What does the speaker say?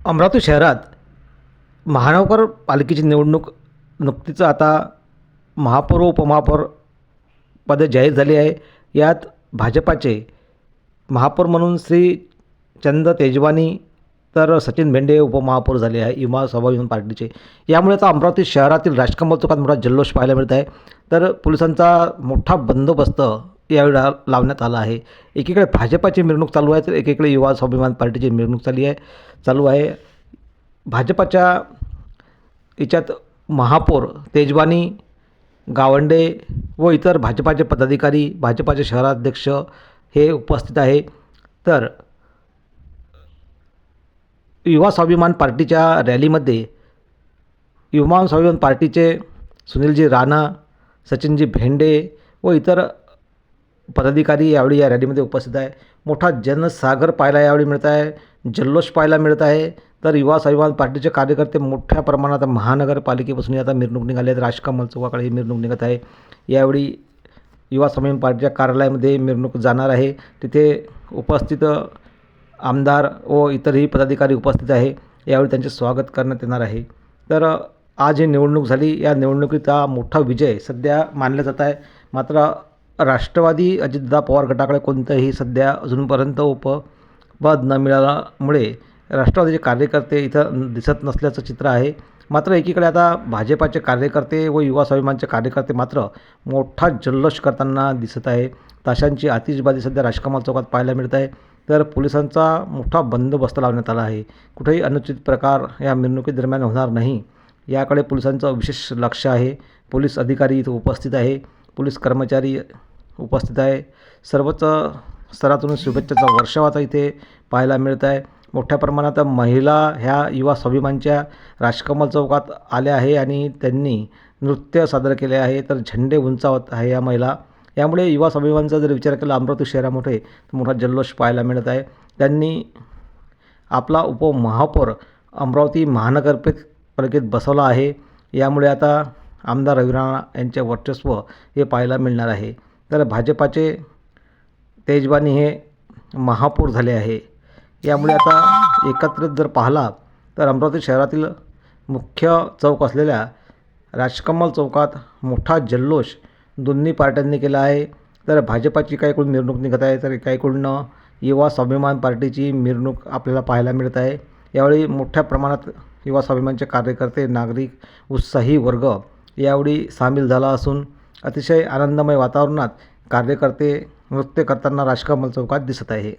अमरावती शहरात महानगरपालिकेची निवडणूक नुकतीच आता महापौर व उपमहापौर पदे जाहीर झाली आहे. यात भाजपाचे महापौर म्हणून श्री चंद तेजवानी तर सचिन भेंडे उपमहापौर झाले आहे युवा स्वाभिमान पार्टीचे. यामुळे आता अमरावती शहरातील राजकमल चौकात मोठा जल्लोष पाहायला मिळत आहे. तर पोलिसांचा मोठा बंदोबस्त यावेळी लावण्यात आला आहे. एकीकडे भाजपाची मिरवणूक चालू आहे तर एकीकडे युवा स्वाभिमान पार्टीची मिरवणूक चालू आहे. भाजपाच्या याच्यात महापौर तेजवानी, गावंडे व इतर भाजपाचे पदाधिकारी, भाजपाचे शहराध्यक्ष हे उपस्थित आहे. तर युवा स्वाभिमान पार्टीच्या रॅलीमध्ये युवा स्वाभिमान पार्टीचे सुनीलजी राणा, सचिनजी भेंडे व इतर पदाधिकारी यावेळी या रॅलीमध्ये उपस्थित आहे. मोठा जनसागर पाहायला यावेळी मिळत आहे, जल्लोष पाहायला मिळत आहे. तर युवा स्वाभिमान पार्टीचे कार्यकर्ते मोठ्या प्रमाणात महानगरपालिकेपासून आता मिरवणूक निघाली आहेत. राजकमल चौकाकडे ही मिरवणूक निघत आहे. यावेळी युवा स्वाभिमान पार्टीच्या कार्यालयामध्ये मिरवणूक जाणार आहे. तिथे उपस्थित आमदार व इतरही पदाधिकारी उपस्थित आहे. यावेळी त्यांचे स्वागत करण्यात येणार आहे. तर आज ही निवडणूक झाली. या निवडणुकीचा मोठा विजय सध्या मानला जात आहे. मात्र राष्ट्रवादी अजितदादा पवार गटाकडे कोणतंही सध्या अजूनपर्यंत उपपद न मिळाल्यामुळे राष्ट्रवादीचे कार्यकर्ते इथं दिसत नसल्याचं चित्र आहे. मात्र एकीकडे आता भाजपाचे कार्यकर्ते व युवा स्वाभिमानचे कार्यकर्ते मात्र मोठा जल्लोष करताना दिसत आहे. ताशांची आतिषबाजी सध्या राजकमल चौकात पाहायला मिळत आहे. तर पोलिसांचा मोठा बंदोबस्त लावण्यात आला आहे. कुठेही अनुचित प्रकार या मिरवणुकीदरम्यान होणार नाही याकडे पोलिसांचं विशेष लक्ष आहे. पोलीस अधिकारी इथं उपस्थित आहे, पोलीस कर्मचारी उपस्थित आहे. सर्वच स्तरातून शुभेच्छाचा वर्षाव आता इथे पाहायला मिळत आहे. मोठ्या प्रमाणात महिला ह्या युवा स्वाभिमानच्या राजकमल चौकात आल्या आहे आणि त्यांनी नृत्य सादर केले आहे. तर झेंडे उंचावत आहे या महिला. यामुळे युवा स्वाभिमानचा जर विचार केला अमरावती शहरामध्ये तर मोठा जल्लोष पाहायला मिळत आहे. त्यांनी आपला उपमहापौर अमरावती महानगरपालिकेत बसवला आहे. यामुळे आता आमदार रवी राणा यांचे वर्चस्व हे पाहायला मिळणार आहे. तर भाजपाचे तेजवानी हे महापौर झाले आहे. यामुळे आता एकत्रित जर पाहिला तर अमरावती शहरातील मुख्य चौक असलेल्या राजकमल चौकात मोठा जल्लोष दोन्ही पार्ट्यांनी केला आहे. तर भाजपाची काहीकडून मिरवणूक निघत आहे तर काहीकडून युवा स्वाभिमान पार्टीची मिरवणूक आपल्याला पाहायला मिळत आहे. यावेळी मोठ्या प्रमाणात युवा स्वाभिमानचे कार्यकर्ते, नागरिक, उत्साही वर्ग यावेळी सामील झाला असून अतिशय आनंदमय वातावरणात कार्यकर्ते नृत्य करताना राजकमल चौकात दिसत आहे.